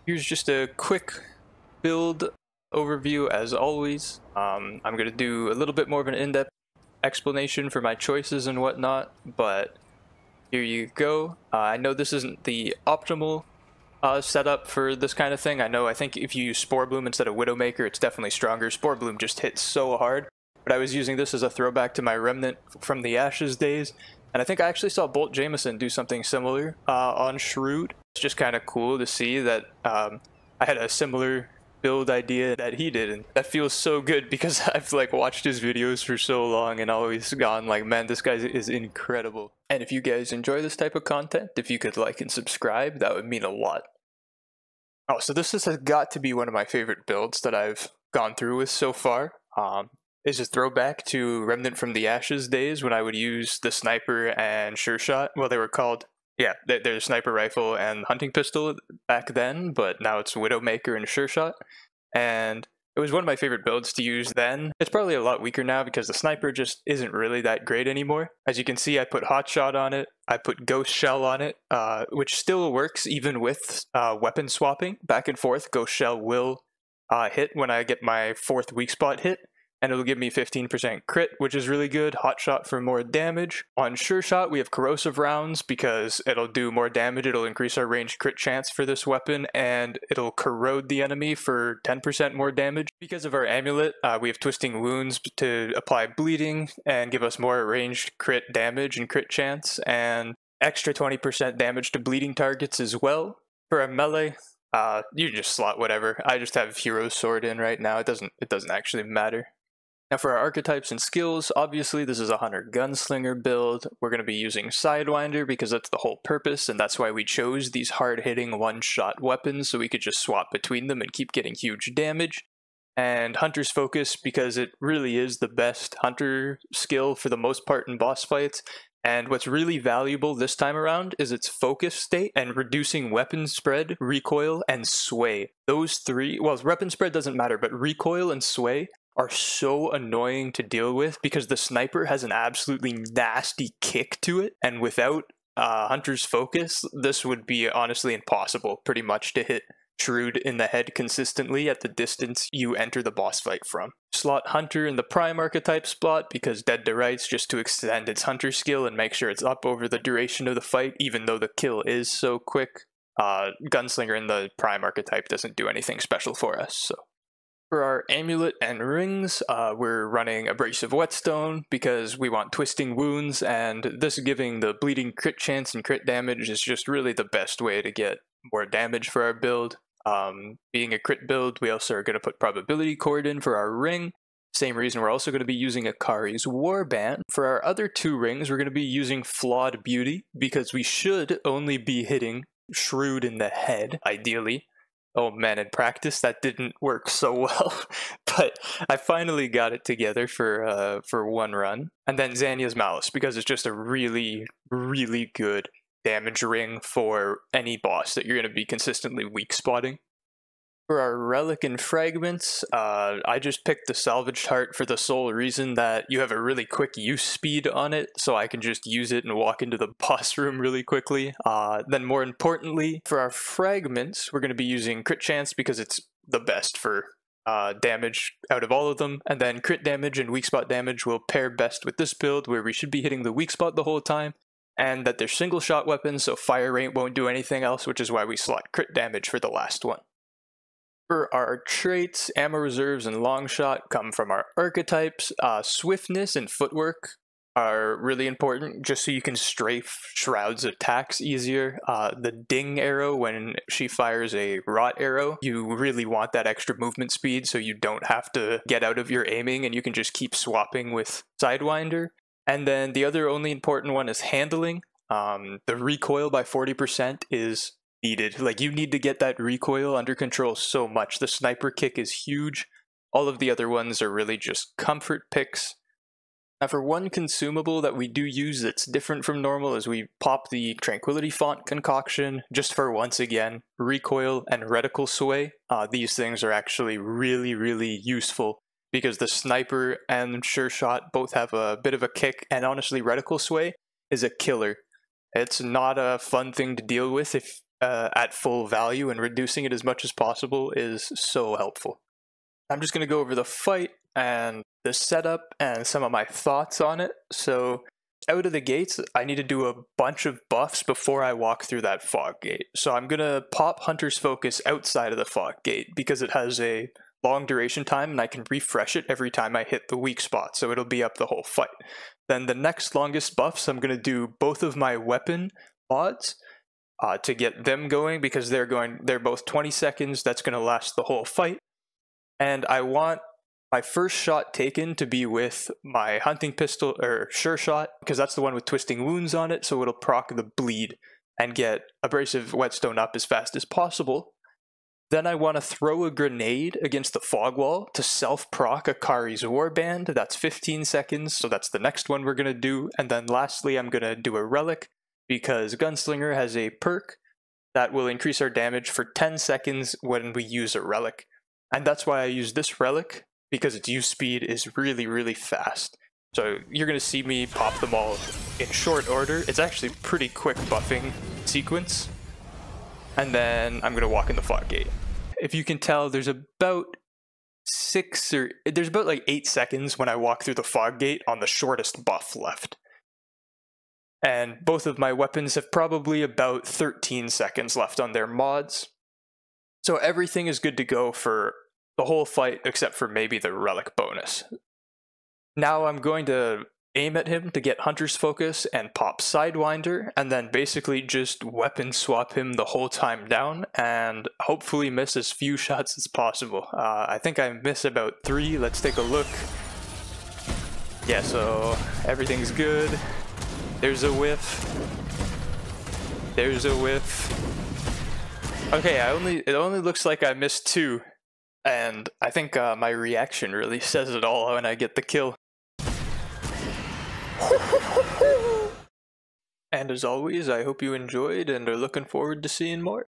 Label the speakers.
Speaker 1: Here's just a quick build overview as always. I'm going to do a little bit more of an in-depth explanation for my choices and whatnot, but here you go. I know this isn't the optimal setup for this kind of thing. I think if you use Spore Bloom instead of Widowmaker, it's definitely stronger. Spore Bloom just hits so hard, but I was using this as a throwback to my Remnant from the Ashes days, and I think I actually saw Bolt Jameson do something similar on Shrewd. It's just kind of cool to see that I had a similar build idea that he did, and that feels so good because I've like watched his videos for so long and always gone like, man, this guy is incredible. And if you guys enjoy this type of content, if you could like and subscribe, that would mean a lot. Oh, so this has got to be one of my favorite builds that I've gone through with so far. It's a throwback to Remnant from the Ashes days when I would use the sniper and sure shot. Well, they were called, yeah, they're sniper rifle and hunting pistol back then, but now it's Widowmaker and sure shot. And it was one of my favorite builds to use then. It's probably a lot weaker now because the sniper just isn't really that great anymore. As you can see, I put hotshot on it. I put ghost shell on it, which still works even with weapon swapping back and forth. Ghost shell will hit when I get my 4th weak spot hit, and it'll give me 15% crit, which is really good. Hotshot for more damage. On sure shot, we have corrosive rounds because it'll do more damage. It'll increase our ranged crit chance for this weapon, and it'll corrode the enemy for 10% more damage. Because of our amulet, we have twisting wounds to apply bleeding and give us more ranged crit damage and crit chance, and extra 20% damage to bleeding targets as well. For a melee, you just slot whatever. I just have hero sword in right now. It doesn't actually matter. Now for our archetypes and skills, obviously this is a hunter gunslinger build. We're going to be using sidewinder because that's the whole purpose, and that's why we chose these hard-hitting one-shot weapons, so we could just swap between them and keep getting huge damage. And hunter's focus because it really is the best hunter skill for the most part in boss fights. And what's really valuable this time around is its focus state and reducing weapon spread, recoil, and sway. Those three, well, weapon spread doesn't matter, but recoil and sway are so annoying to deal with because the sniper has an absolutely nasty kick to it, and without hunter's focus, this would be honestly impossible pretty much to hit Shrewd in the head consistently at the distance you enter the boss fight from. Slot hunter in the prime archetype slot because dead to rights just to extend its hunter skill and make sure it's up over the duration of the fight even though the kill is so quick. Gunslinger in the prime archetype doesn't do anything special for us, so. For our Amulet and Rings, we're running Abrasive Whetstone because we want Twisting Wounds, and this giving the bleeding crit chance and crit damage is just really the best way to get more damage for our build. Being a crit build, we also are going to put Probability Cord in for our ring. Same reason we're also going to be using Akari's Warband. For our other 2 rings, we're going to be using Flawed Beauty because we should only be hitting Shrewd in the head, ideally. Oh man, in practice that didn't work so well, but I finally got it together for one run. And then Zanya's Malice, because it's just a really, really good damage ring for any boss that you're going to be consistently weak spotting. For our Relic and Fragments, I just picked the Salvaged Heart for the sole reason that you have a really quick use speed on it, so I can just use it and walk into the boss room really quickly. Then more importantly, for our Fragments, we're going to be using Crit Chance because it's the best for damage out of all of them, and then Crit Damage and Weak Spot Damage will pair best with this build where we should be hitting the weak spot the whole time, and that they're single shot weapons, so Fire Rate won't do anything else, which is why we slot Crit Damage for the last one. For our traits, ammo reserves and long shot come from our archetypes. Swiftness and footwork are really important just so you can strafe Shroud's attacks easier. The ding arrow, when she fires a rot arrow, you really want that extra movement speed so you don't have to get out of your aiming and you can just keep swapping with sidewinder. And then the other only important one is handling. The recoil by 40% is needed. Like, you need to get that recoil under control so much. The sniper kick is huge. All of the other ones are really just comfort picks. Now for one consumable that we do use that's different from normal is we pop the Tranquility Font Concoction just for, once again, recoil and reticle sway. These things are actually really, really useful because the sniper and sure shot both have a bit of a kick, and honestly reticle sway is a killer. It's not a fun thing to deal with if at full value and reducing it as much as possible is so helpful. I'm just going to go over the fight and the setup and some of my thoughts on it. So out of the gates, I need to do a bunch of buffs before I walk through that fog gate. So I'm going to pop Hunter's Focus outside of the fog gate because it has a long duration time and I can refresh it every time I hit the weak spot, so it'll be up the whole fight. Then the next longest buffs, I'm going to do both of my weapon mods to get them going because they're both 20 seconds. That's going to last the whole fight. And I want my first shot taken to be with my hunting pistol or sure shot because that's the one with twisting wounds on it, so it'll proc the bleed and get abrasive whetstone up as fast as possible. Then I want to throw a grenade against the fog wall to self-proc Akari's Warband. That's 15 seconds, so that's the next one we're going to do. And then lastly, I'm going to do a Relic because Gunslinger has a perk that will increase our damage for 10 seconds when we use a Relic. And that's why I use this Relic, because its use speed is really, really fast. So you're going to see me pop them all in short order. It's actually pretty quick buffing sequence. And then I'm going to walk in the fog gate. If you can tell, there's about like 8 seconds when I walk through the fog gate on the shortest buff left. And both of my weapons have probably about 13 seconds left on their mods. So everything is good to go for the whole fight except for maybe the Relic bonus. Now I'm going to aim at him to get Hunter's Focus and pop Sidewinder, and then basically just weapon swap him the whole time down and hopefully miss as few shots as possible. I think I miss about 3. Let's take a look. Yeah, so everything's good. There's a whiff. There's a whiff. Okay, it only looks like I missed 2, and I think my reaction really says it all when I get the kill. And as always, I hope you enjoyed and are looking forward to seeing more.